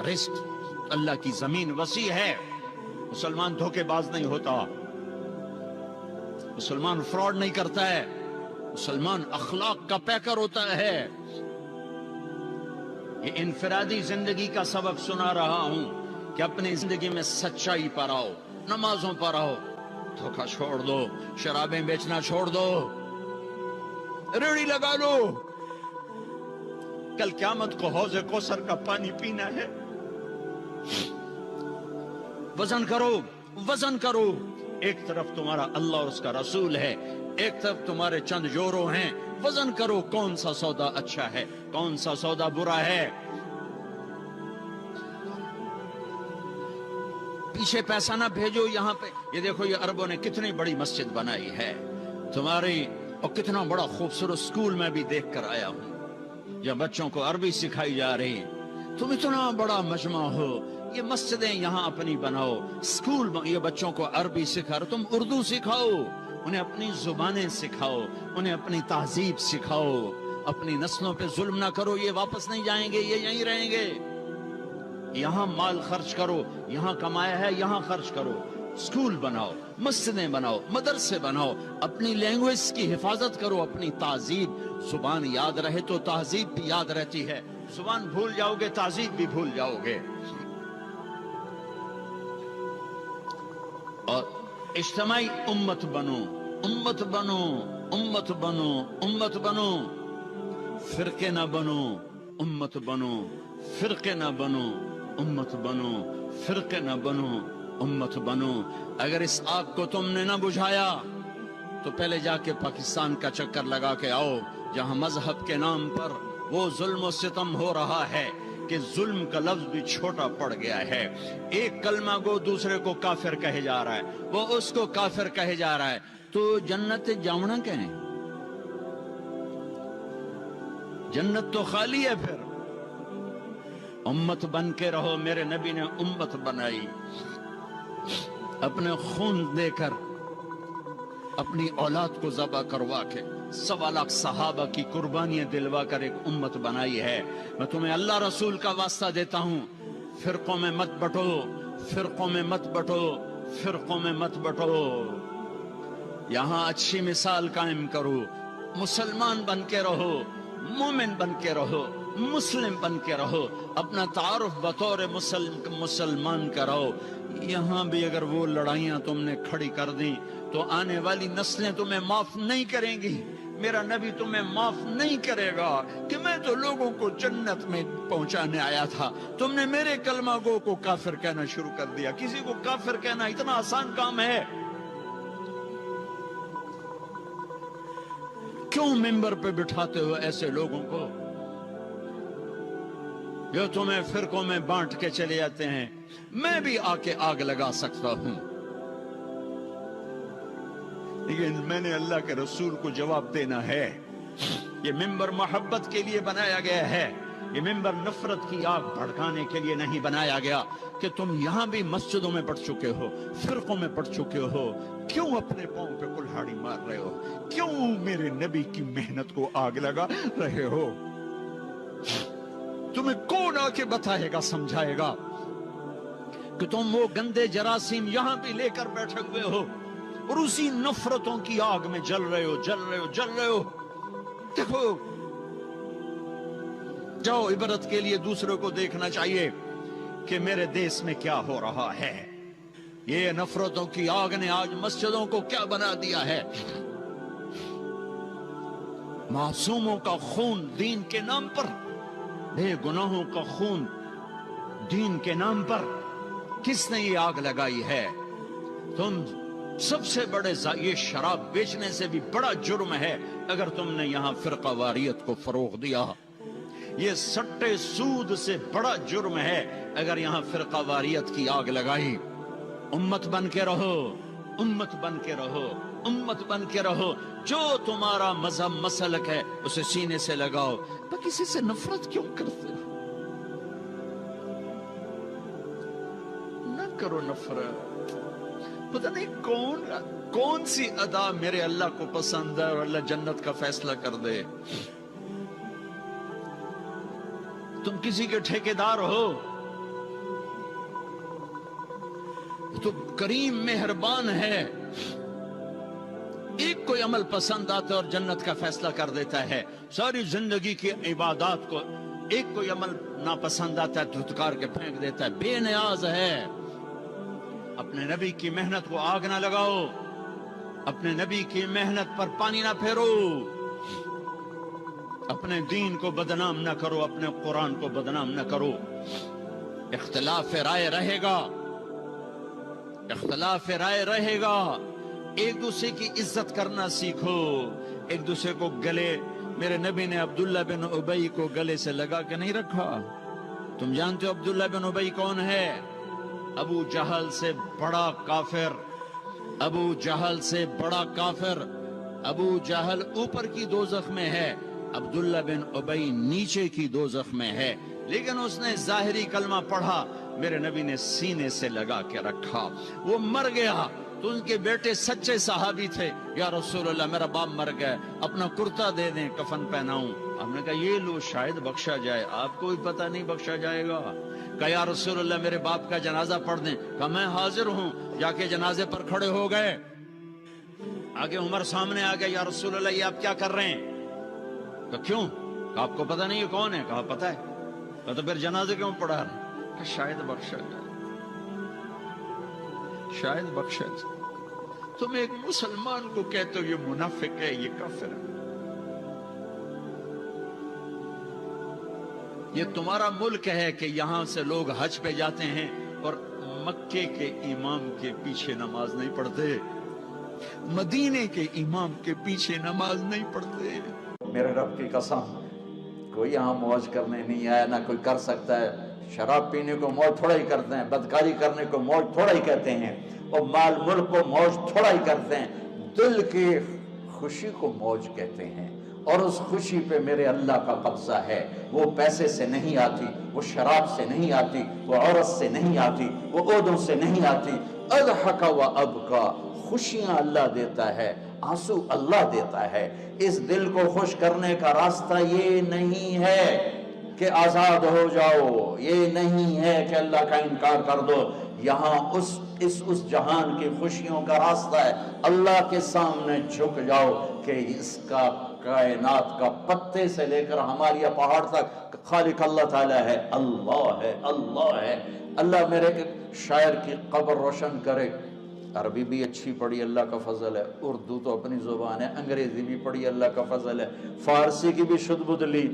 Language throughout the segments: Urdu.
رزق اللہ کی زمین وسیع ہے. مسلمان دھوکے باز نہیں ہوتا, مسلمان فراڈ نہیں کرتا ہے, مسلمان اخلاق کا پیکر ہوتا ہے. یہ انفرادی زندگی کا سبق سنا رہا ہوں کہ اپنی زندگی میں سچائی پر آؤ, نمازوں پر آؤ, دھوکہ چھوڑ دو, شرابیں بیچنا چھوڑ دو, ریڑھی لگا لو. کل قیامت کو حوض کوثر کا پانی پینا ہے. وزن کرو, وزن کرو. ایک طرف تمہارا اللہ اور اس کا رسول ہے, ایک طرف تمہارے چند جورو ہیں. وزن کرو کون سا سودا اچھا ہے, کون سا سودا برا ہے. پیچھے پیسہ نہ بھیجو یہاں پہ. یہ دیکھو یہ عربوں نے کتنی بڑی مسجد بنائی ہے تمہاری, اور کتنا بڑا خوبصورت سکول میں بھی دیکھ کر آیا ہوں جہاں بچوں کو عربی سکھائی جا رہی. تم اتنا بڑا مجمع ہو, یہ مسجدیں یہاں اپنی بناؤ, سکول یہ بچوں کو عربی سکھا رہے, تم اردو سکھاؤ, انہیں اپنی زبانیں سکھاؤ, انہیں اپنی تہذیب سکھاؤ. اپنی نسلوں پہ ظلم نہ کرو, یہ واپس نہیں جائیں گے, یہ یہیں رہیں گے. یہاں مال خرچ کرو, یہاں کمایا ہے یہاں خرچ کرو. سکول بناؤ, مسجدیں بناؤ, مدرسے بناؤ, اپنی لینگویج کی حفاظت کرو, اپنی تہذیب. زبان یاد رہے تو تہذیب بھی یاد رہتی ہے, زبان بھول جاؤ گے تہذیب بھی بھول جاؤ گے. اور اجتماعی امت بنو, امت بنو, امت بنو, امت بنو. فرقے نہ بنو, امت بنو. فرقے نہ بنو, امت بنو. فرقے نہ بنو, امت بنو. اگر اس آگ کو تم نے نہ بجھایا تو پہلے جا کے پاکستان کا چکر لگا کے آؤ, جہاں مذہب کے نام پر وہ ظلم و ستم ہو رہا ہے کہ ظلم کا لفظ بھی چھوٹا پڑ گیا ہے. ایک کلمہ گو دوسرے کو کافر کہے جا رہا ہے, وہ اس کو کافر کہے جا رہا ہے. تو جنت جاؤنا کہیں, جنت تو خالی ہے. پھر امت بن کے رہو. میرے نبی نے امت بنائی, اپنے خون دے کر, اپنی اولاد کو ذبح کروا کے, 1.25 لاکھ صحابہ کی قربانیاں دلوا کر ایک امت بنائی ہے. میں تمہیں اللہ رسول کا واسطہ دیتا ہوں, فرقوں میں مت بٹو, فرقوں میں مت بٹو, فرقوں میں مت بٹو. یہاں اچھی مثال قائم کرو, مسلمان بن کے رہو, مومن بن کے رہو, مسلم بن کے رہو, اپنا تعارف بطور مسلمان کرو. یہاں بھی اگر وہ لڑائیاں تم نے کھڑی کر دیں تو آنے والی نسلیں تمہیں معاف نہیں کریں گی. میرا نبی تمہیں معاف نہیں کرے گا کہ میں تو لوگوں کو جنت میں پہنچانے آیا تھا, تم نے میرے کلمہ گو کو کافر کہنا شروع کر دیا. کسی کو کافر کہنا اتنا آسان کام ہے؟ کیوں ممبر پہ بٹھاتے ہو ایسے لوگوں کو جو تمہیں فرقوں میں بانٹ کے چلے جاتے ہیں؟ میں بھی آ کے آگ لگا سکتا ہوں, لیکن میں نے اللہ کے رسول کو جواب دینا ہے. یہ ممبر محبت کے لیے بنایا گیا ہے, یہ ممبر نفرت کی آگ بھڑکانے کے لیے نہیں بنایا گیا. کہ تم یہاں بھی مسجدوں میں پڑھ چکے ہو, فرقوں میں پڑھ چکے ہو, کیوں اپنے پاؤں پہ کلہاڑی مار رہے ہو؟ کیوں میرے نبی کی محنت کو آگ لگا رہے ہو؟ تمہیں کون آ کے بتائے گا, سمجھائے گا کہ تم وہ گندے جراثیم یہاں بھی لے کر بیٹھے ہوئے ہو اور اسی نفرتوں کی آگ میں جل رہے ہو, جل رہے ہو, جل رہے ہو. دیکھو, جاؤ, عبرت کے لیے دوسروں کو دیکھنا چاہیے کہ میرے دیس میں کیا ہو رہا ہے. یہ نفرتوں کی آگ نے آج مسجدوں کو کیا بنا دیا ہے. معصوموں کا خون دین کے نام پر, بے گناہوں کا خون دین کے نام پر کس نے یہ آگ لگائی ہے؟ تم سب سے بڑے یہ شراب بیچنے سے بھی بڑا جرم ہے اگر تم نے یہاں فرقہ واریت کو فروغ دیا. یہ سٹے سود سے بڑا جرم ہے اگر یہاں فرقہ واریت کی آگ لگائی. امت بن کے رہو, امت بن کے رہو, امت بن کے رہو. جو تمہارا مذہب مسلک ہے اسے سینے سے لگاؤ. پر کسی سے نفرت کیوں کرتے ہو؟ نہ کرو نفرت. پتہ نہیں کون سی ادا میرے اللہ کو پسند ہے اور اللہ جنت کا فیصلہ کر دے. تم کسی کے ٹھیکیدار ہو, تو کریم مہربان ہے، ایک کوئی عمل پسند آتا ہے اور جنت کا فیصلہ کر دیتا ہے، ساری زندگی کی عبادات کو ایک کوئی عمل ناپسند آتا ہے دھتکار کے پھینک دیتا ہے۔ بے نیاز ہے۔ اپنے نبی کی محنت کو آگ نہ لگاؤ، اپنے نبی کی محنت پر پانی نہ پھیرو، اپنے دین کو بدنام نہ کرو، اپنے قرآن کو بدنام نہ کرو۔ اختلاف رائے رہے گا، اختلاف رائے رہے گا، ایک دوسرے کی عزت کرنا سیکھو، ایک دوسرے کو گلے، میرے نبی نے عبداللہ بن ابی کو گلے سے لگا کے نہیں رکھا۔ تم جانتے ہو عبداللہ بن ابی کون ہے؟ ابو جہل سے بڑا کافر، ابو جہل سے بڑا کافر۔ ابو جہل اوپر کی دوزخ میں ہے، عبداللہ بن ابی نیچے کی دوزخ میں ہے، لیکن اس نے ظاہری کلمہ پڑھا، میرے نبی نے سینے سے لگا کے رکھا، وہ مر گیا تو ان کے بیٹے سچے صحابی تھے، یا رسول اللہ میرا باپ مر گیا، اپنا کرتا دے دیں کفن پہناؤں۔ ہم نے کہا یہ لو شاید بخشا جائے، آپ کو بھی پتہ نہیں بخشا جائے گا۔ کہا یا رسول اللہ میرے باپ کا جنازہ پڑھ دیں۔ کہا میں حاضر ہوں، جا کے جنازے پر کھڑے ہو گئے، آگے عمر سامنے آ گیا، یا رسول اللہ یہ آپ کیا کر رہے ہیں؟ کہا کیوں؟ کہا آپ کو پتہ نہیں یہ کون ہے؟ کہا پتہ ہے۔ کہا تو پھر جنازے کیوں پڑھا رہے ہیں؟ کہ شاید بخشا جائے، شاید بخشا جائے۔ تم ایک مسلمان کو کہتے ہو یہ منافق ہے، یہ کافر ہے۔ یہ تمہارا ملک ہے کہ یہاں سے لوگ حج پہ جاتے ہیں اور مکے کے امام کے پیچھے نماز نہیں پڑھتے، مدینے کے امام کے پیچھے نماز نہیں پڑھتے۔ میرے رب کی قسم، کوئی یہاں موج کرنے نہیں آیا، نہ کوئی کر سکتا ہے۔ شراب پینے کو موج تھوڑا ہی کرتے ہیں، بدکاری کرنے کو موج تھوڑا ہی کہتے ہیں، اور مال ملک کو موج تھوڑا ہی کرتے ہیں۔ دل کی خوشی کو موج کہتے ہیں، اور اس خوشی پہ میرے اللہ کا قبضہ ہے۔ وہ پیسے سے نہیں آتی، وہ شراب سے نہیں آتی، وہ عورت سے نہیں آتی، وہ عہدوں سے نہیں آتی۔ اضحک و ابکا، خوشیاں اللہ دیتا ہے، آنسو اللہ دیتا ہے۔ اس دل کو خوش کرنے کا راستہ یہ نہیں ہے کہ آزاد ہو جاؤ، یہ نہیں ہے کہ اللہ کا انکار کر دو۔ یہاں اس جہان کی خوشیوں کا راستہ ہے، اللہ کے سامنے جھک جاؤ کہ اس کا کائنات کا پتے سے لے کر ہمارے پہاڑ تک خالق اللہ تعالیٰ ہے، اللہ ہے، اللہ ہے۔ اللہ میرے شاعر کی قبر روشن کرے۔ عربی بھی اچھی پڑھی، اللہ کا فضل ہے، اردو تو اپنی زبان ہے، انگریزی بھی پڑھی، اللہ کا فضل ہے، فارسی کی بھی شد بد لی۔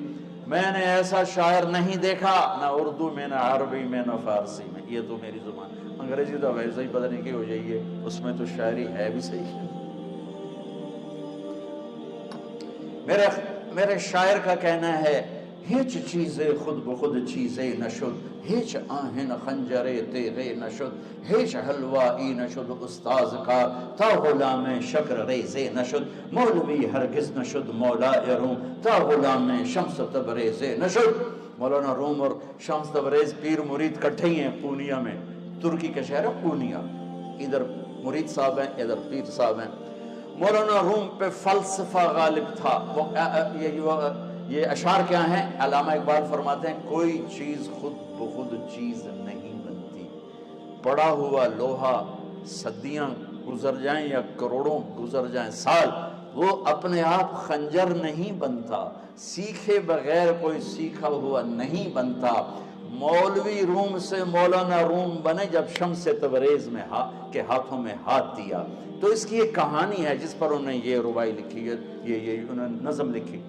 میں نے ایسا شاعر نہیں دیکھا، نہ اردو میں، نہ عربی میں، نہ فارسی میں، یہ تو میری زبان۔ انگریزی تو ویسے ہی پتہ نہیں کی ہو جائیے، اس میں تو شاعری ہے بھی صحیح ہے۔ میرے شاعر کا کہنا ہے، ہیچ چیزیں خود بخود چیزیں نشد، ہیچ آہن خنجرے تیغے نشد، ہیچ حلوائی نشد استاذ کا، تا غلام شکر ریزے نشد، مولوی ہرگز نشد مولا روم، تا غلام شمس تبریز نشد۔ مولانا روم اور شمس تبریز پیر مرید کٹھے ہی ہیں پونیا میں، ترکی کا شہر ہے پونیا، ادھر مرید صاحب ہیں، ادھر پیر صاحب ہیں۔ مولانا روم پہ فلسفہ غالب تھا۔ یہ اشعار کیا ہیں؟ علامہ اقبال فرماتے ہیں، کوئی چیز خود بخود چیز نہیں بنتی، پڑا ہوا لوہا صدیاں گزر جائیں یا کروڑوں گزر جائیں سال، وہ اپنے آپ خنجر نہیں بنتا، سیکھے بغیر کوئی سیکھا ہوا نہیں بنتا۔ مولوی روم سے مولانا روم بنے جب شمس تبریز میں کے ہاتھوں میں ہاتھ دیا۔ تو اس کی ایک کہانی ہے جس پر انہوں نے یہ ربائی لکھی ہے، یہ انہوں نے نظم لکھی۔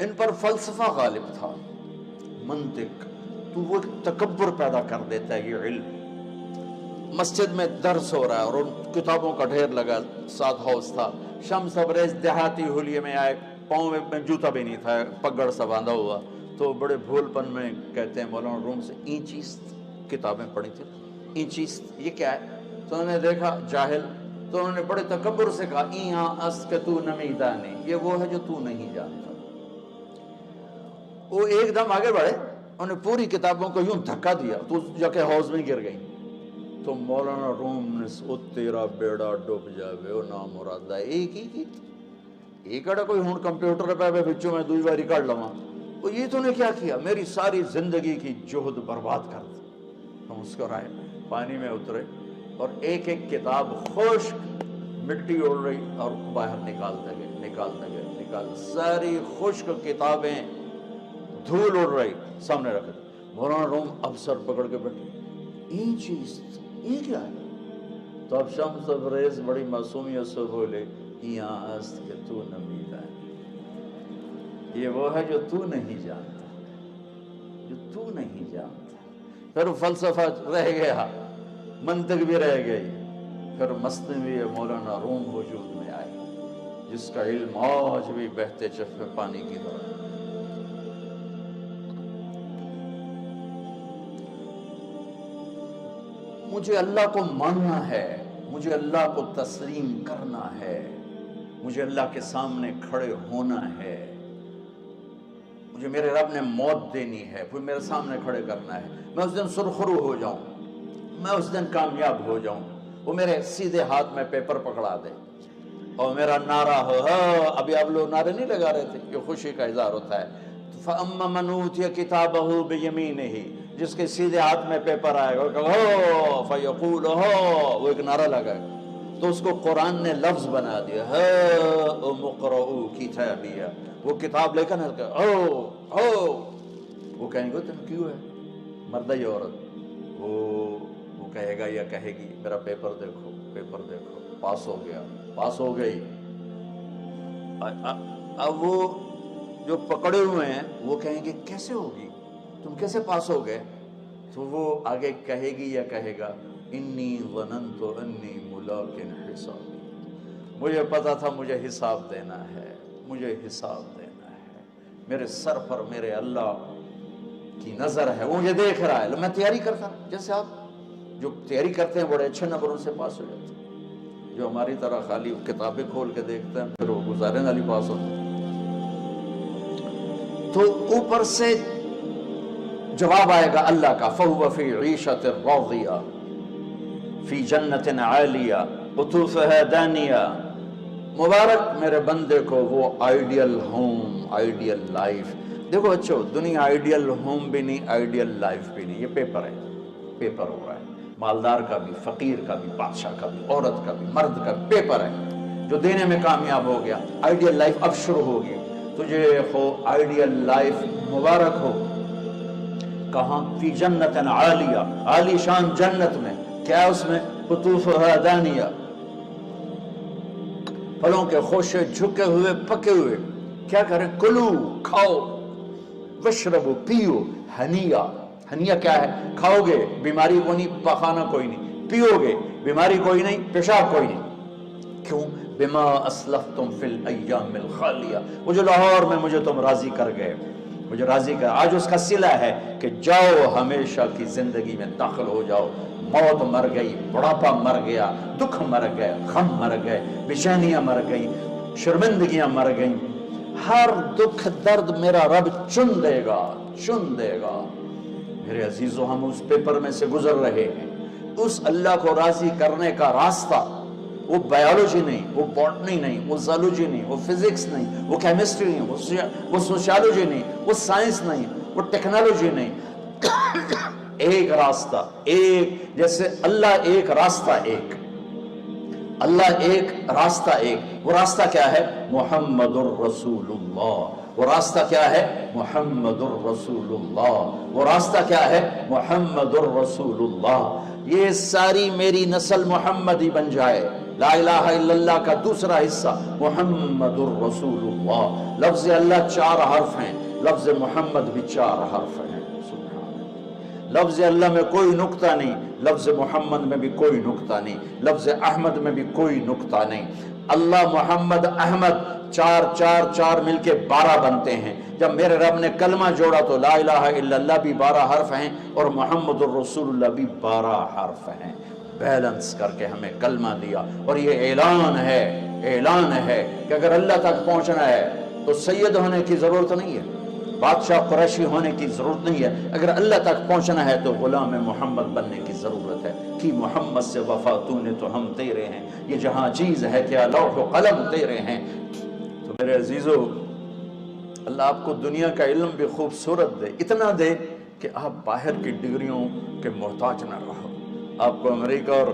ان پر فلسفہ غالب تھا، منطق، تو وہ تکبر پیدا کر دیتا ہے یہ علم۔ مسجد میں درس ہو رہا ہے اور ان کتابوں کا ڈھیر لگا، ساتھ ہاؤس تھا۔ شمس تبریز دیہاتی حلیے میں آئے، پاؤں میں جوتا بھی نہیں تھا، پگڑ سا باندھا ہوا، تو بڑے بھول پن میں کہتے ہیں مولانا روم سے، اینچیست کتابیں پڑھی تھی، اینچیست یہ کیا ہے؟ تو انہوں نے دیکھا جاہل، تو انہوں نے بڑے تکبر سے کہا، ایہاں اس کہ تو نمیدانی، یہ وہ ہے جو تو نہیں جانتا۔ وہ ایک دم آگے بڑھے، انہوں نے پوری کتابوں کو یوں دھکا دیا تو جا کے حوض میں گر گئی۔ تو مولانا روم نے او تیرا بیڑا ڈوب جاوے او نام مراد ہے، ایک ہی کی ایک اڑا کوئی ہون کمپیوٹر پہ بچوں میں دوئی باری کر لواں، وہ یہ تو نے کیا کیا، میری ساری زندگی کی جہد برباد کر دی۔ ہم مسکرائے، پانی میں اترے اور ایک ایک کتاب خشک مٹی اڑ رہی اور باہر نکالتے گئے ساری خشک کتابیں دھول اڑ رہی سامنے رکھ دی۔ مولانا روم اب سر پکڑ کے بیٹھے، یہ چیز یہ کیا ہے؟ تو اب شمس تبریز بڑی معصومیت سے بولے، یہاں است کہ تو نہ میرا ہے، یہ وہ ہے جو تو نہیں جانتا، جو تو نہیں جانتا۔ پھر فلسفہ رہ گیا، منطق بھی رہ گئی، پھر مثنوی مولانا روم وجود میں آئی، جس کا علم آج بھی بہتے چشمے پانی کی طرح۔ مجھے اللہ کو ماننا ہے، مجھے اللہ کو تسلیم کرنا ہے، مجھے اللہ کے سامنے کھڑے ہونا ہے، مجھے میرے رب نے موت دینی ہے، پھر میرے سامنے کھڑے کرنا ہے، میں اس دن سرخرو ہو جاؤں، میں اس دن کامیاب ہو جاؤں، وہ میرے سیدھے ہاتھ میں پیپر پکڑا دے اور میرا نعرہ ہو، ابھی آپ لوگ نعرے نہیں لگا رہے تھے، یہ خوشی کا اظہار ہوتا ہے، فَأَمَّا مَنْ أُوتِيَ كِتَابَهُ بِيَمِينِهِ، جس کے سیدھے ہاتھ میں پیپر آئے گا، فَيَقُولُ وہ ایک نعرہ لگائے، تو اس کو قرآن نے لفظ بنا دیا، اقرؤوا کتابیہ، وہ کتاب لے کر وہ کہیں گے تم کیوں ہے مرد یا عورت، وہ کہے گا یا کہے گی میرا پیپر دیکھو، پیپر دیکھو، پاس ہو گیا، پاس ہو گئی۔ اب وہ جو پکڑے ہوئے ہیں وہ کہیں گے کیسے ہوگی، تم کیسے پاس ہو گئے؟ تو وہ آگے کہے گی یا کہے گا انی ظننت انی ملاق حسابی، مجھے پتا تھا مجھے حساب دینا ہے، مجھے حساب دینا ہے، میرے سر پر میرے اللہ کی نظر ہے، وہ مجھے دیکھ رہا ہے، میں تیاری کرتا، جیسے آپ جو تیاری کرتے ہیں بڑے اچھے نمبروں سے پاس ہو جاتے ہیں، جو ہماری طرح خالی کتابیں کھول کے دیکھتے ہیں پھر وہ گزارے والی پاس ہوتے ہیں۔ تو اوپر سے جواب آئے گا اللہ کا، فَهُوَ فِي عِيشَةٍ رَاضِيَةٍ فِي جَنَّةٍ عَالِيَةٍ قُطُوفُهَا دَانِيَةٌ، مبارک میرے بندے کو وہ آئیڈیل ہوم، آئیڈیل لائف۔ دیکھو بچو، دنیا آئیڈیل ہوم بھی نہیں، آئیڈیل لائف بھی نہیں، یہ پیپر ہے، پیپر ہو رہا ہے، مالدار کا بھی، فقیر کا بھی، بادشاہ کا بھی، عورت کا بھی، مرد کا بھی پیپر ہے، جو دینے میں کامیاب ہو گیا آئیڈیل لائف اب شروع ہوگی، تجھے ہو آئیڈیل لائف مبارک ہو۔ کہاں؟ فی جنت عالیہ، عالی شان جنت میں، کیا اس میں؟ قطوفہا دانیہ، پھلوں کے خوشے جھکے ہوئے پکے ہوئے، کیا کریں؟ کلو، کھاؤ، وشربو، پیو، ہنیا، ہنیا کیا ہے؟ کھاؤ گے بیماری کو نہیں، پخانہ کوئی نہیں، پیو گے بیماری کوئی نہیں، پیشاب کوئی نہیں، کیوں؟ بما اسلفتم فی الایام الخالیہ، مجھے لاہور میں مجھے تم راضی کر گئے، مجھے راضی کر، آج اس کا صلہ ہے کہ جاؤ ہمیشہ کی زندگی میں داخل ہو جاؤ، موت مر گئی، بڑھاپا مر گیا، دکھ مر گئے، غم مر گئے، بے چینیاں مر گئی، شرمندگیاں مر گئیں، ہر دکھ درد میرا رب چن دے گا، چن دے گا۔ میرے عزیزو، ہم اس پیپر میں سے گزر رہے ہیں، اس اللہ کو راضی کرنے کا راستہ، وہ بایولوجی نہیں، وہ باٹنی نہیں، وہ زالوجی نہیں، وہ فزکس نہیں، وہ کیمسٹری نہیں، وہ سوشیالوجی نہیں، وہ سائنس نہیں، وہ ٹیکنالوجی نہیں، ایک راستہ، ایک، جیسے اللہ ایک، راستہ ایک، اللہ ایک، راستہ ایک، وہ راستہ کیا ہے؟ محمد الرسول اللہ، وہ راستہ کیا ہے؟ محمد الرسول اللہ، وہ راستہ کیا ہے؟ محمد الرسول اللہ۔ یہ ساری میری نسل محمدی بن جائے، لا الہ الا اللہ کا دوسرا حصہ محمد الرسول اللہ۔ لفظ اللہ 4 حرف ہیں، لفظ محمد بھی 4 حرف ہیں، سبحان اللہ۔ لفظ اللہ میں کوئی نقطہ نہیں، لفظ محمد میں بھی کوئی نقطہ نہیں، لفظ احمد میں بھی کوئی نقطہ نہیں۔ اللہ، محمد، احمد، 4 4 4 مل کے 12 بنتے ہیں۔ جب میرے رب نے کلمہ جوڑا تو لا الہ الا اللہ بھی 12 حرف ہیں اور محمد الرسول اللہ بھی 12 حرف ہیں، بیلنس کر کے ہمیں کلمہ دیا۔ اور یہ اعلان ہے، اعلان ہے کہ اگر اللہ تک پہنچنا ہے تو سید ہونے کی ضرورت نہیں ہے، بادشاہ قریشی ہونے کی ضرورت نہیں ہے، اگر اللہ تک پہنچنا ہے تو غلام محمد بننے کی ضرورت ہے۔ کہ محمد سے وفا تو نے تو ہم تیرے ہیں، یہ جہاں چیز ہے کیا لوح و قلم تیرے ہیں۔ تو میرے عزیزو، اللہ آپ کو دنیا کا علم بھی خوبصورت دے، اتنا دے کہ آپ باہر کی ڈگریوں کے محتاج نہ رہو، آپ کو امریکہ اور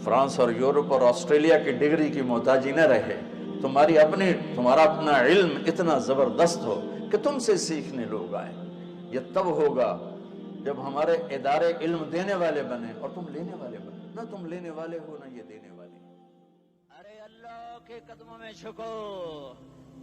فرانس اور یورپ اور آسٹریلیا کی ڈگری کی محتاجی نہ رہے، تمہارا اپنا علم اتنا زبردست ہو کہ تم سے سیکھنے لوگ آئیں۔ یہ تب ہوگا جب ہمارے ادارے علم دینے والے بنے اور تم لینے والے بنے، نہ تم لینے والے ہو نہ یہ دینے والے۔ ارے اللہ کے قدموں میں جھکو،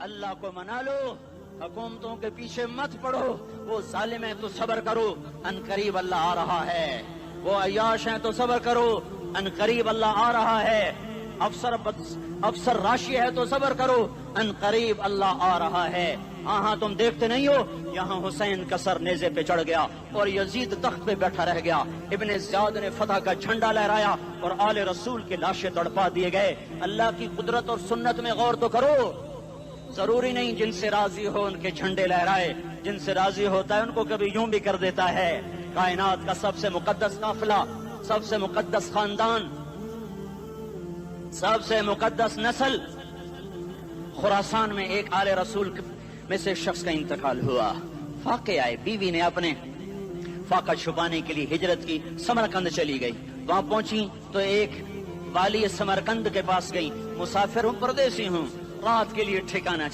اللہ کو منا لو، حکومتوں کے پیچھے مت پڑو، وہ ظالم ہے تو صبر کرو، ان قریب اللہ آ رہا ہے، وہ عیاش ہیں تو صبر کرو، ان قریب اللہ آ رہا ہے، افسر راشی ہے تو صبر کرو، ان قریب اللہ آ رہا ہے۔ ہاں تم دیکھتے نہیں ہو، یہاں حسین کا سر نیزے پہ چڑھ گیا اور یزید تخت پہ بیٹھا رہ گیا، ابن زیاد نے فتح کا جھنڈا لہرایا اور آل رسول کے لاشیں تڑپا دیے گئے۔ اللہ کی قدرت اور سنت میں غور تو کرو، ضروری نہیں جن سے راضی ہو ان کے جھنڈے لہرائے، جن سے راضی ہوتا ہے ان کو کبھی یوں بھی کر دیتا ہے۔ کائنات کا سب سے مقدس قافلہ، سب سے مقدس خاندان، سب سے مقدس نسل، خراسان میں ایک آل رسول میں سے شخص کا انتقال ہوا، فاقے آئے، بیوی نے اپنے فاقہ چھپانے کے لیے ہجرت کی، سمرقند چلی گئی، وہاں پہنچی تو ایک والی سمرقند کے پاس گئی، مسافر ہوں، پردیسی ہوں، رات کے لیے ٹھکانہ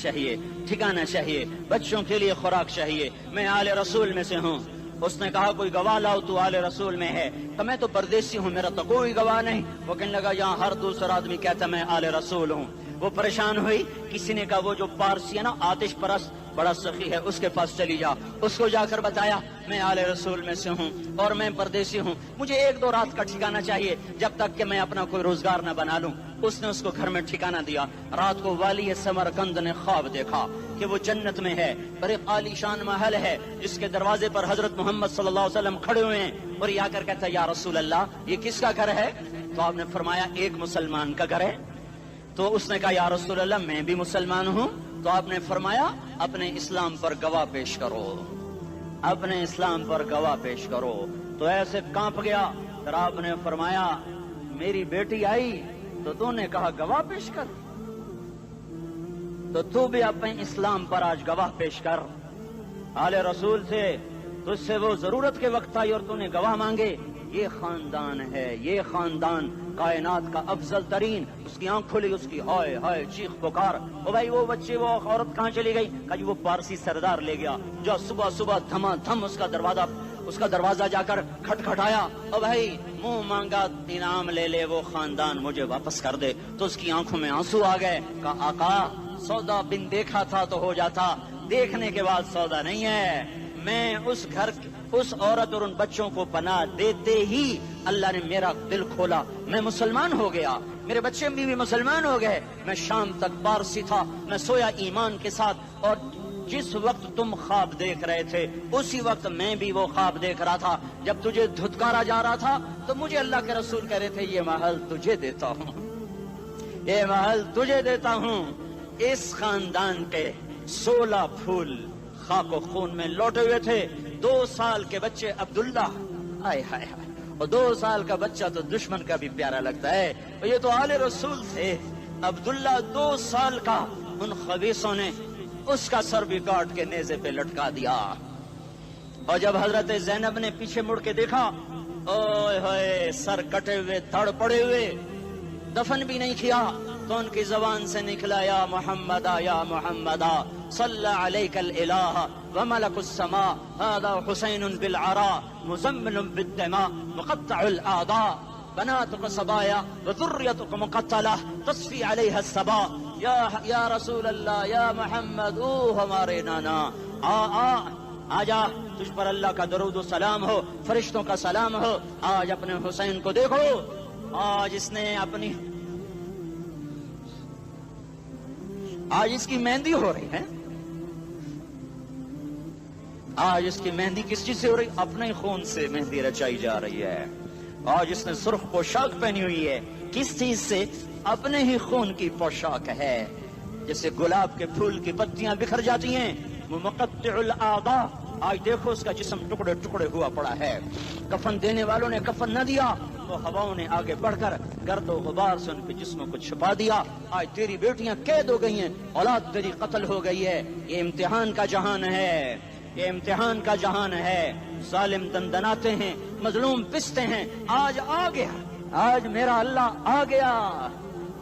چاہیے، بچوں کے لیے خوراک چاہیے، میں آل رسول میں سے ہوں۔ اس نے کہا کوئی گواہ لاؤ، تو آل رسول میں ہے؟ کہ میں تو پردیسی ہوں، میرا تو کوئی گواہ نہیں۔ وہ کہنے لگا یہاں ہر دوسرا آدمی کہتا میں آل رسول ہوں۔ وہ پریشان ہوئی، کسی نے کہا وہ جو پارسی ہے نا آتش پرست بڑا سخی ہے، اس کے پاس چلی جا۔ اس کو جا کر بتایا میں آل رسول میں سے ہوں اور میں پردیسی ہوں، مجھے 1-2 رات کا ٹھکانہ چاہیے جب تک کہ میں اپنا کوئی روزگار نہ بنا لوں۔ اس نے اس کو گھر میں ٹھکانہ دیا۔ رات کو والی سمرقند نے خواب دیکھا کہ وہ جنت میں ہے، بڑے عالی شان محل ہے جس کے دروازے پر حضرت محمد صلی اللہ علیہ وسلم کھڑے ہوئے ہیں، اور یہ آ کر کہتا ہے یا رسول اللہ یہ کس کا گھر ہے؟ تو آپ نے فرمایا ایک مسلمان کا گھر ہے۔ تو اس نے کہا یا رسول اللہ میں بھی مسلمان ہوں۔ تو آپ نے فرمایا اپنے اسلام پر گواہ پیش کرو، اپنے اسلام پر گواہ پیش کرو۔ تو ایسے کانپ گیا، پھر آپ نے فرمایا میری بیٹی آئی تو تو نے کہا گواہ پیش کر، تو بھی اپنے اسلام پر آج گواہ پیش کر۔ آل رسول سے تجھ سے وہ ضرورت کے وقت آئی اور تو نے گواہ مانگے۔ یہ خاندان ہے، یہ خاندان کائنات کا افضل ترین۔ اس کی آنکھ کھلی، اس کی ہائے ہائے چیخ پکار، او بھائی وہ بچے وہ عورت کہاں چلی گئی؟ کہا جی وہ پارسی سردار لے گیا، جو صبح صبح دھما دھم اس کا دروازہ جا کر کھٹکھٹایا، او بھائی منہ مانگا انعام لے لے، وہ خاندان مجھے واپس کر دے۔ تو اس کی آنکھوں میں آنسو آ گئے۔ کہا آقا سودا بن دیکھا تھا تو ہو جاتا، دیکھنے کے بعد سودا نہیں ہے۔ میں اس گھر اس عورت اور ان بچوں کو پناہ دیتے ہی اللہ نے میرا دل کھولا، میں مسلمان ہو گیا، میرے بچے بھی مسلمان ہو گئے۔ میں شام تک پارسی تھا، میں سویا ایمان کے ساتھ، اور جس وقت تم خواب دیکھ رہے تھے اسی وقت میں بھی وہ خواب دیکھ رہا تھا۔ جب تجھے دھتکارا جا رہا تھا تو مجھے اللہ کے رسول کہہ رہے تھے یہ محل تجھے دیتا ہوں، یہ محل تجھے دیتا ہوں۔ اس خاندان کے 16 پھول خاک و خون میں لوٹے ہوئے تھے۔ 2 سال کے بچے عبداللہ، ہائے ہائے ہائے، اور 2 سال کا بچہ تو دشمن کا بھی پیارا لگتا ہے، اور یہ تو آل رسول تھے۔ عبداللہ 2 سال کا، ان خبیثوں نے اس کا سر بھی کاٹ کے نیزے پہ لٹکا دیا۔ اور جب حضرت زینب نے پیچھے مڑ کے دیکھا، اوئے ہوئے سر کٹے ہوئے، دھڑ پڑے ہوئے، دفن بھی نہیں کیا، تو ان کی زبان سے نکلا یا محمدہ یا محمدہ صلی علیک الالہ وملک السماء هذا حسین بالعراء مزمل بالدماء مقطع الاعضاء بناتك صبايا وذريتك مقتلہ تصفی علیہ الصبا۔ یا رسول اللہ یا محمد، او ہمارے نانا، آ جا، تجھ پر اللہ کا درود و سلام ہو، فرشتوں کا سلام ہو۔ آج اپنے حسین کو دیکھو، آج اس نے آج اس کی مہندی ہو رہی ہے۔ آج اس کی مہندی کس چیز سے ہو رہی؟ اپنے خون سے مہندی رچائی جا رہی ہے۔ آج اس نے سرخ پوشاک پہنی ہوئی ہے، کس چیز سے؟ اپنے ہی خون کی پوشاک ہے۔ جیسے گلاب کے پھول کی پتیاں بکھر جاتی ہیں، وہ مقطع الاعضاء، آج دیکھو اس کا جسم ٹکڑے ٹکڑے ہوا پڑا ہے۔ کفن دینے والوں نے کفن نہ دیا تو ہواؤں نے آگے بڑھ کر گرد و غبار سے ان کے جسموں کو چھپا دیا۔ آج تیری بیٹیاں قید ہو گئی ہیں، اولاد تیری قتل ہو گئی ہے۔ یہ امتحان کا جہان ہے، یہ امتحان کا جہان ہے۔ ظالم دندناتے ہیں، مظلوم پستے ہیں. آج آ گیا، آج میرا اللہ آ گیا.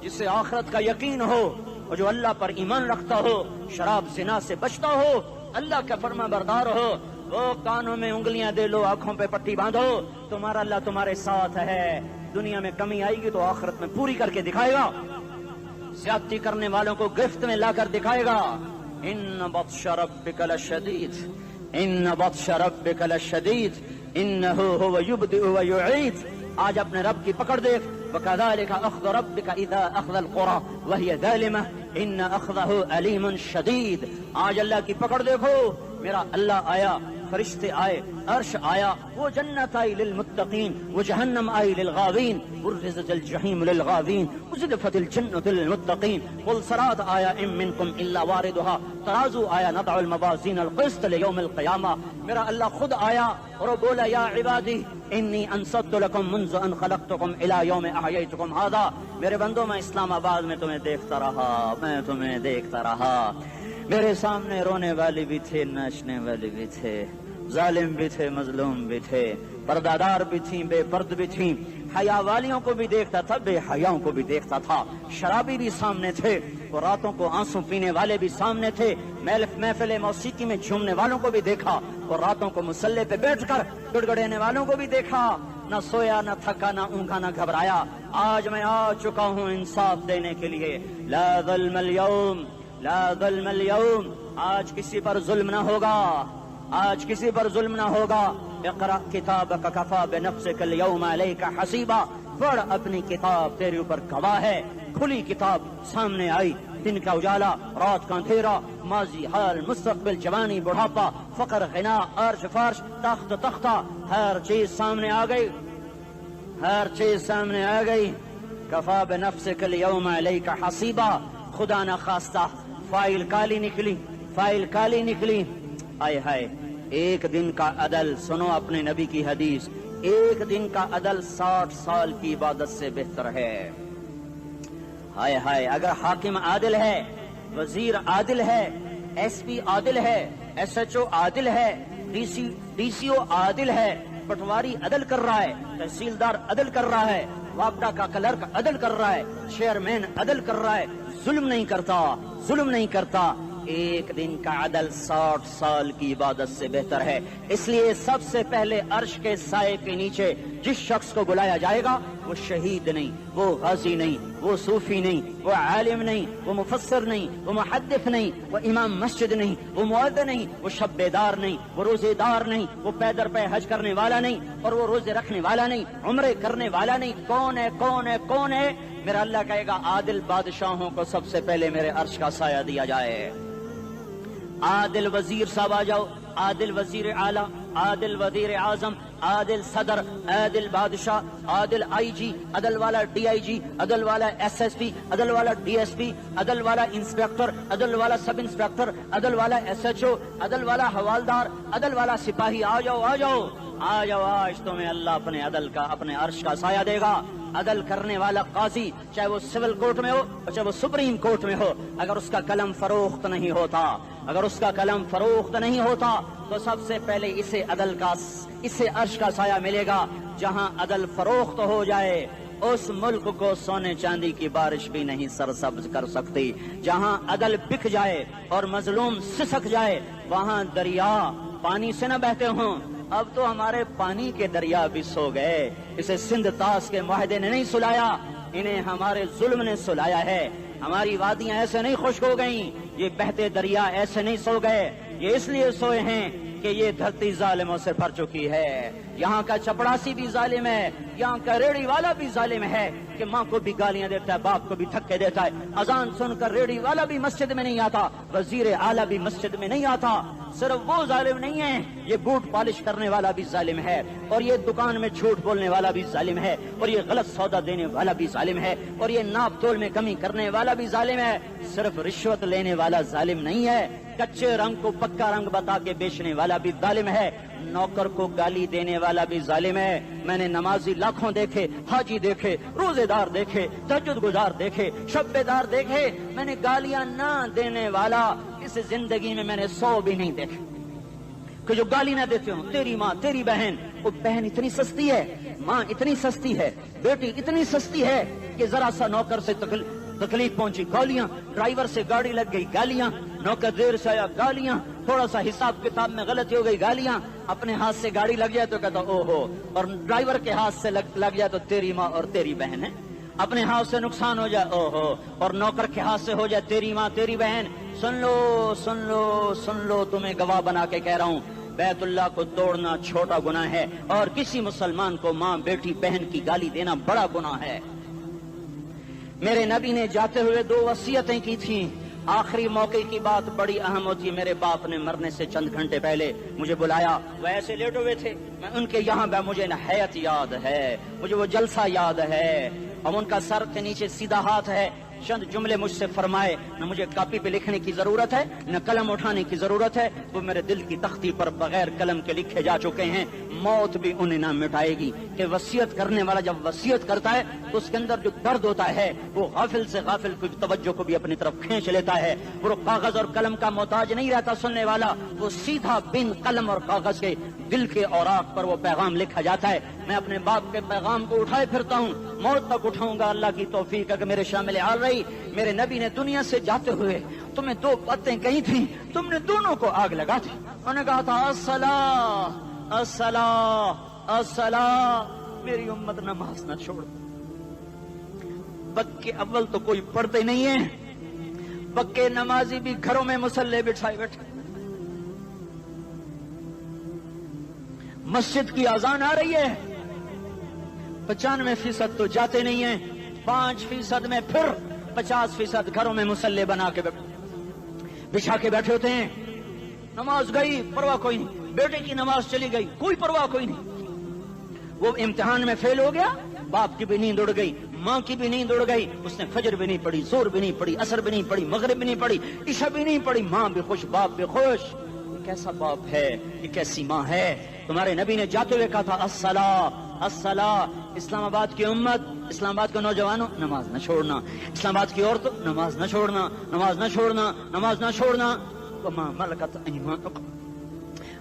جسے آخرت کا یقین ہو اور جو اللہ پر ایمان رکھتا ہو، شراب زنا سے بچتا ہو، اللہ کا فرما بردار ہو، وہ کانوں میں انگلیاں دے لو، آنکھوں پہ پٹی باندھو، تمہارا اللہ تمہارے ساتھ ہے. دنیا میں کمی آئے گی تو آخرت میں پوری کر کے دکھائے گا. زیادتی کرنے والوں کو گرفت میں لا کر دکھائے گا. ان بطش ربک لشدید، ان بطش ربک لشدید انہ هو یبدئ ویعید. آج اپنے رب کی پکڑ دیکھ. وکذالک اخذ ربک اذا اخذ القری وہی ظالمہ ان اخذہ علیم شدید. آج اللہ کی پکڑ دیکھو. میرا اللہ آیا، فرشتے آئے، عرش آیا، وہ جنت آئی للمتقین، وہ جہنم آئی للغاوین، برزت الجحیم للغاوین، وزلفت الجنت للمتقین. والصراط آیا ان منکم الا واردها، ترازو آیا نضع الموازین القسط لیوم القیامہ. میرا اللہ خود آیا اور وہ بولا یا عبادی انی انصت لکم منذ ان خلقتکم الی یوم احییتکم ھذا. میرے بندوں، میں اسلام آباد میں تمہیں دیکھتا رہا، میں تمہیں دیکھتا رہا. میرے سامنے رونے والے بھی تھے، ناچنے والے بھی تھے، ظالم بھی تھے، مظلوم بھی تھے، پردادار بھی تھیں، بے پرد بھی تھیں. حیا والیوں کو بھی دیکھتا تھا، بے حیاؤں کو بھی دیکھتا تھا. شرابی بھی سامنے تھے، اور راتوں کو آنسو پینے والے بھی سامنے تھے. محفل موسیقی میں جھومنے والوں کو بھی دیکھا، اور راتوں کو مسلح پہ بیٹھ کر گڑگڑانے والوں کو بھی دیکھا. نہ سویا، نہ تھکا، نہ اونگا، نہ گھبرایا. آج میں آ چکا ہوں انصاف دینے کے لیے. لا ظلم اليوم، لا ظلم اليوم. آج کسی پر ظلم نہ ہوگا، آج کسی پر ظلم نہ ہوگا. اقرأ کتابک کفا بنفسک اليوم علیک حسیبا. پڑھ اپنی کتاب، تیرے اوپر گواہ ہے. کھلی کتاب سامنے آئی. دن کا اجالا، رات کا اندھیرا، ماضی، حال، مستقبل، جوانی، بڑھاپا، فقر، غنا، عرش، فرش، تخت، تختہ، ہر چیز سامنے آ گئی، ہر چیز سامنے آ گئی. کفا بنفسک اليوم علیک حسیبا. خدا نہ خواستہ فائل کالی نکلی، فائل کالی نکلی. آئے ہائے، ایک دن کا عدل، سنو اپنے نبی کی حدیث، ایک دن کا عدل 60 سال کی عبادت سے بہتر ہے. ہائے ہائے، اگر حاکم عادل ہے، وزیر عادل ہے، ایس پی عادل ہے، ایس ایچ او عادل ہے، ڈی سی او عادل ہے، پٹواری عدل کر رہا ہے، تحصیلدار عدل کر رہا ہے، وابڈا کا کلرک عدل کر رہا ہے، چیئرمین عدل کر رہا ہے، ظلم نہیں کرتا، ظلم نہیں کرتا. ایک دن کا عدل 60 سال کی عبادت سے بہتر ہے. اس لیے سب سے پہلے عرش کے سائے کے نیچے جس شخص کو بلایا جائے گا، وہ شہید نہیں، وہ غازی نہیں، وہ صوفی نہیں، وہ عالم نہیں، وہ مفسر نہیں، وہ محدث نہیں، وہ امام مسجد نہیں، وہ مؤذن نہیں، وہ شب بیدار نہیں، وہ روزے دار نہیں، وہ پیدر پہ حج کرنے والا نہیں، اور وہ روزے رکھنے والا نہیں، عمرے کرنے والا نہیں. کون ہے، کون ہے، کون ہے؟ میرا اللہ کہے گا عادل بادشاہوں کو سب سے پہلے میرے عرش کا سایہ دیا جائے. عادل وزیر صاحب آ جاؤ، عادل وزیر اعلیٰ، عادل وزیر اعظم، عادل صدر، عادل بادشاہ، عادل آئی جی، عدل والا ڈی آئی جی، عدل والا ایس ایس پی، عدل والا ڈی ایس پی، عدل والا انسپیکٹر، عدل والا سب انسپیکٹر، عدل والا ایس ایچ او، عدل والا حوالدار، عدل والا سپاہی. آ جاؤ، آ جاؤ، آ جاؤ. آج تمہیں اللہ اپنے عدل کا، اپنے عرش کا سایہ دے گا. عدل کرنے والا قاضی، چاہے وہ سول کورٹ میں ہو اور چاہے وہ سپریم کورٹ میں ہو، اگر اس کا قلم فروخت نہیں ہوتا، اگر اس کا قلم فروخت نہیں ہوتا، تو سب سے پہلے اسے عدل کا، اسے عرش کا سایہ ملے گا. جہاں عدل فروخت ہو جائے، اس ملک کو سونے چاندی کی بارش بھی نہیں سرسبز کر سکتی. جہاں عدل بک جائے اور مظلوم سسک جائے، وہاں دریا پانی سے نہ بہتے ہوں. اب تو ہمارے پانی کے دریا بھی سو گئے. اسے سندھ طاس کے معاہدے نے نہیں سلایا، انہیں ہمارے ظلم نے سلایا ہے. ہماری وادیاں ایسے نہیں خشک ہو گئیں، یہ بہتے دریا ایسے نہیں سو گئے. یہ اس لیے سوئے ہیں کہ یہ دھرتی ظالموں سے بھر چکی ہے. یہاں کا چپڑاسی بھی ظالم ہے، یہاں کا ریڑی والا بھی ظالم ہے کہ ماں کو بھی گالیاں دیتا ہے، باپ کو بھی دھکے دیتا ہے. اذان سن کر ریڑی والا بھی مسجد میں نہیں آتا، وزیر اعلیٰ بھی مسجد میں نہیں آتا. صرف وہ ظالم نہیں ہے، یہ بوٹ پالش کرنے والا بھی ظالم ہے، اور یہ دکان میں جھوٹ بولنے والا بھی ظالم ہے، اور یہ غلط سودا دینے والا بھی ظالم ہے، اور یہ ناپ تول میں کمی کرنے والا بھی ظالم ہے. صرف رشوت لینے والا ظالم نہیں ہے، کچے رنگ کو پکا رنگ بتا کے بیچنے والا بھی ظالم ہے، نوکر کو گالی دینے والا بھی ظالم ہے. میں نے نمازی لاکھوں دیکھے، حاجی دیکھے، روزے دار دیکھے، تہجد گزار دیکھے، شب بیدار دیکھے. میں نے گالیاں نہ دینے والا اس زندگی میں میں نے 100 بھی نہیں دیکھے. کہ جو گالی نہ دیتے ہوں، تیری ماں تیری بہن. وہ بہن اتنی سستی ہے، ماں اتنی سستی ہے، بیٹی اتنی سستی ہے کہ ذرا سا نوکر سے تکلیف پہنچی گالیاں، ڈرائیور سے گاڑی لگ گئی گالیاں، نوکر دیر سے آیا گالیاں، تھوڑا سا حساب کتاب میں غلطی ہو گئی گالیاں، اپنے ہاتھ سے گاڑی لگ جائے تو کہتا او ہو، اور ڈرائیور کے ہاتھ سے لگ جائے تو تیری ماں اور تیری بہن ہے. اپنے ہاتھ سے نقصان ہو جائے او ہو، اور نوکر کے ہاتھ سے ہو جائے تیری ماں تیری بہن. سن لو سن لو سن لو، تمہیں گواہ بنا کے کہہ رہا ہوں، بیت اللہ کو توڑنا چھوٹا گناہ ہے، اور کسی مسلمان کو ماں بیٹی بہن کی گالی دینا بڑا گناہ ہے. میرے نبی نے جاتے ہوئے 2 وصیتیں کی تھیں. آخری موقع کی بات بڑی اہم ہوتی ہے. میرے باپ نے مرنے سے چند گھنٹے پہلے مجھے بلایا، وہ ایسے لیٹے ہوئے تھے، میں ان کے یہاں مجھے حیات یاد ہے، مجھے وہ جلسہ یاد ہے، اب ان کا سر کے نیچے سیدھا ہاتھ ہے. چند جملے مجھ سے فرمائے، نہ مجھے کاپی پہ لکھنے کی ضرورت ہے نہ قلم اٹھانے کی ضرورت ہے، وہ میرے دل کی تختی پر بغیر قلم کے لکھے جا چکے ہیں. موت بھی انہیں نہ مٹائے گی کہ وصیت کرنے والا جب وصیت کرتا ہے تو اس کے اندر جو درد ہوتا ہے وہ غافل سے غافل کی توجہ کو بھی اپنی طرف کھینچ لیتا ہے. وہ کاغذ اور قلم کا محتاج نہیں رہتا سننے والا، وہ سیدھا بن قلم اور کاغذ کے دل کے اوراق پر وہ پیغام لکھا جاتا ہے. میں اپنے باپ کے پیغام کو اٹھائے پھرتا ہوں، موت تک اٹھاؤں گا. اللہ کی توفیق ہے کہ میرے شامل حال رہی. میرے نبی نے دنیا سے جاتے ہوئے تمہیں 2 باتیں کہی تھیں، تم نے دونوں کو آگ لگا دی. انہوں نے کہا تھا الصلاۃ الصلاۃ الصلاۃ، میری امت نماز نہ چھوڑ. پکے اول تو کوئی پڑھتے نہیں ہے، پکے نمازی بھی گھروں میں مصلے بٹھائے بیٹھے. مسجد کی اذان آ رہی ہے، 95% تو جاتے نہیں ہیں، 5% میں پھر 50% گھروں میں مصلے بنا کے بچھا کے بیٹھے ہوتے ہیں. نماز گئی پرواہ کوئی نہیں، بیٹے کی نماز چلی گئی کوئی پرواہ کوئی نہیں. وہ امتحان میں فیل ہو گیا، باپ کی بھی نیند اڑ گئی، ماں کی بھی نیند اڑ گئی، اس نے فجر بھی نہیں پڑھی، زور بھی نہیں پڑھی، عصر بھی نہیں پڑھی، مغرب بھی نہیں پڑھی، عشاء بھی نہیں پڑھی. ماں بھی خوش باپ بھی خوش. یہ کیسا باپ ہے، یہ کیسی ماں ہے. تمہارے نبی نے جاتے ہوئے کہا تھا الصلاۃ الصلاۃ. اسلام آباد کی امت، اسلام آباد کے نوجوانوں، نماز نہ چھوڑنا. اسلام آباد کی عورتوں، نماز نہ چھوڑنا، نماز نہ چھوڑنا، نماز نہ چھوڑنا. وما ملکت ایمانکم،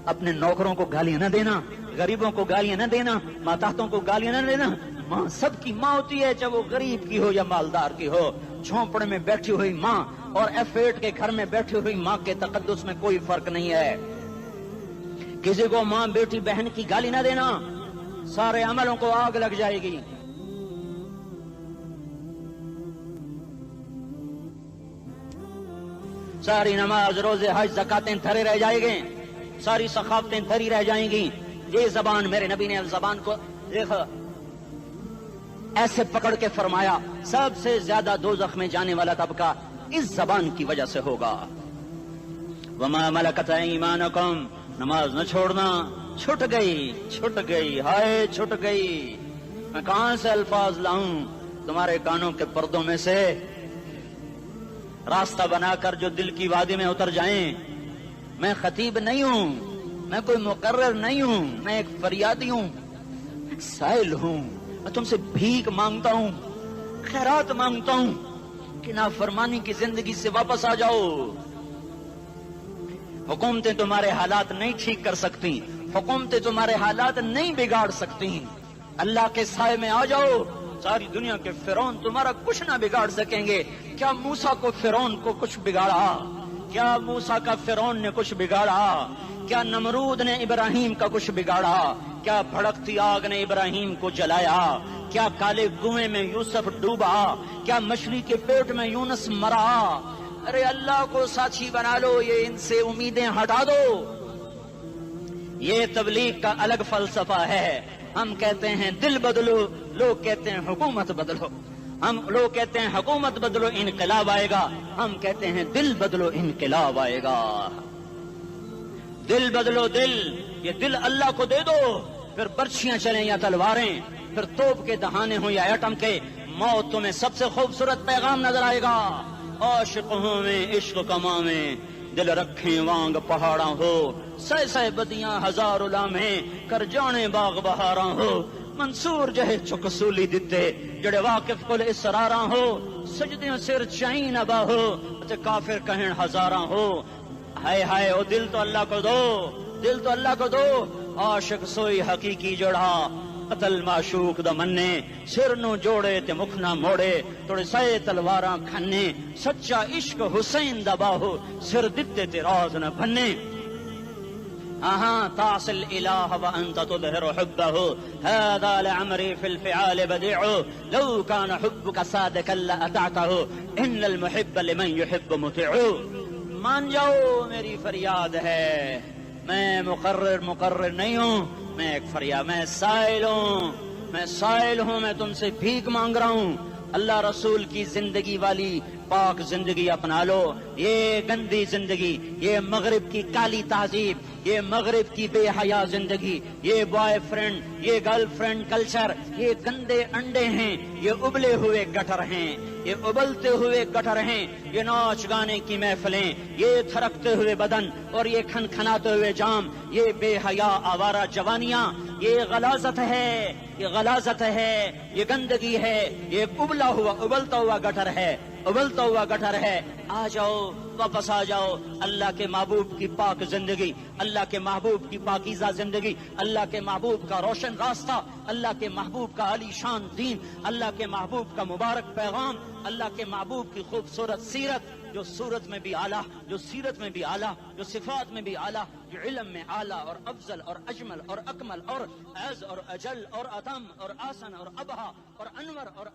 اپنے نوکروں کو گالیاں نہ دینا، غریبوں کو گالیاں نہ دینا، ماتحتوں کو گالیاں نہ دینا. ماں سب کی ماں ہوتی ہے، چاہے وہ غریب کی ہو یا مالدار کی ہو. جھونپڑے میں بیٹھی ہوئی ماں اور F8 کے گھر میں بیٹھی ہوئی ماں کے تقدس میں کوئی فرق نہیں ہے. کسی کو ماں بیٹی بہن کی گالی نہ دینا، سارے عملوں کو آگ لگ جائے گی. ساری نماز روزے حج زکاتیں دھرے رہ جائیں گے، ساری ثقافتیں دھری رہ جائیں گی. یہ زبان، میرے نبی نے زبان کو دیکھا ایسے پکڑ کے فرمایا سب سے زیادہ دوزخ میں جانے والا طبقہ اس زبان کی وجہ سے ہوگا. وما ملکت ایمانکم، نماز نہ چھوڑنا. چھٹ گئی ہائے چھٹ گئی. میں کہاں سے الفاظ لاؤں تمہارے کانوں کے پردوں میں سے، راستہ بنا کر جو دل کی وادی میں اتر جائیں. میں خطیب نہیں ہوں، میں کوئی مقرر نہیں ہوں، میں ایک فریادی ہوں، ایک سائل ہوں. میں تم سے بھیک مانگتا ہوں، خیرات مانگتا ہوں کہ نافرمانی کی زندگی سے واپس آ جاؤ. حکومتیں تمہارے حالات نہیں ٹھیک کر سکتی، حکومتیں تمہارے حالات نہیں بگاڑ سکتی. اللہ کے سائے میں آ جاؤ، ساری دنیا کے فرعون تمہارا کچھ نہ بگاڑ سکیں گے. کیا موسیٰ کو فرعون کو کچھ بگاڑا؟ کیا موسیٰ کا فرعون نے کچھ بگاڑا؟ کیا نمرود نے ابراہیم کا کچھ بگاڑا؟ کیا بھڑکتی آگ نے ابراہیم کو جلایا؟ کیا کالے کنویں میں یوسف ڈوبا؟ کیا مچھلی کے پیٹ میں یونس مرا؟ ارے اللہ کو ساتھی بنا لو، یہ ان سے امیدیں ہٹا دو. یہ تبلیغ کا الگ فلسفہ ہے. ہم کہتے ہیں دل بدلو، لوگ کہتے ہیں حکومت بدلو. ہم لوگ کہتے ہیں حکومت بدلو انقلاب آئے گا، ہم کہتے ہیں دل بدلو انقلاب آئے گا. دل بدلو، دل، یہ دل اللہ کو دے دو، پھر برچیاں چلیں یا تلواریں، پھر توپ کے دہانے ہوں یا ایٹم کے، موت تمہیں سب سے خوبصورت پیغام نظر آئے گا. عاشق ہوں میں عشق کما میں، دل رکھیں وانگ پہاڑاں ہو، سہ سہ بدیاں ہزار لامیں، کر جانے باغ بہاراں ہو. منصور جہے چک سولی دتے، جڑے واقف کل اسراراں ہو، سجدیوں سر چائیں ابا ہو، کافر کہیں ہزاراں ہو. ہائے ہائے او دل تو اللہ کو دو، دل تو اللہ کو دو. عاشق سوئی حقیقی جڑا قتل معشوق دا مننے, سر نو جوڑے تے مکھ نہ موڑے, توڑے سائے تلواراں کھنے, سچا عشق حسین دا باہو, سر دتے تے راز نہ بھنے. تعصي الإله وأنت تظهر حبه, هذا لعمري في الفعال بديع, لو كان حبك صادقا لأطعته, إن المحب لمن يحب مطيع. مان جاؤ میری فریاد ہے, میں مقرر نہیں ہوں, میں ایک فریاد, میں سائل ہوں, میں تم سے بھیک مانگ رہا ہوں. اللہ رسول کی زندگی والی پاک زندگی اپنا لو. یہ گندی زندگی, یہ مغرب کی کالی تہذیب, یہ مغرب کی بے حیا زندگی, یہ بوائے فرینڈ, یہ گرل فرینڈ کلچر, یہ گندے انڈے ہیں, یہ ابلے ہوئے گٹر ہیں, یہ ابلتے ہوئے گٹر ہیں, یہ ناچ گانے کی محفلیں, یہ تھرکتے ہوئے بدن اور یہ کھنکھناتے ہوئے جام, یہ بے حیا آوارہ جوانیاں, یہ غلاظت ہے, یہ غلاظت ہے, یہ گندگی ہے, یہ ابلتا ہوا گٹر ہے, ابلتا ہوا گٹر ہے. آ جاؤ, واپس آ جاؤ. اللہ کے محبوب کی پاک زندگی, اللہ کے محبوب کی پاکیزہ زندگی, اللہ کے محبوب کا روشن راستہ, اللہ کے محبوب کا علی شان دین, اللہ کے محبوب کا مبارک پیغام, اللہ کے محبوب کی خوبصورت سیرت, جو صورت میں بھی اعلیٰ, جو سیرت میں بھی اعلیٰ, جو صفات میں بھی اعلیٰ, جو علم میں اعلیٰ اور افضل اور اجمل اور اکمل اور اعز اور اجل اور اتم اور آسن اور ابہا اور انور اور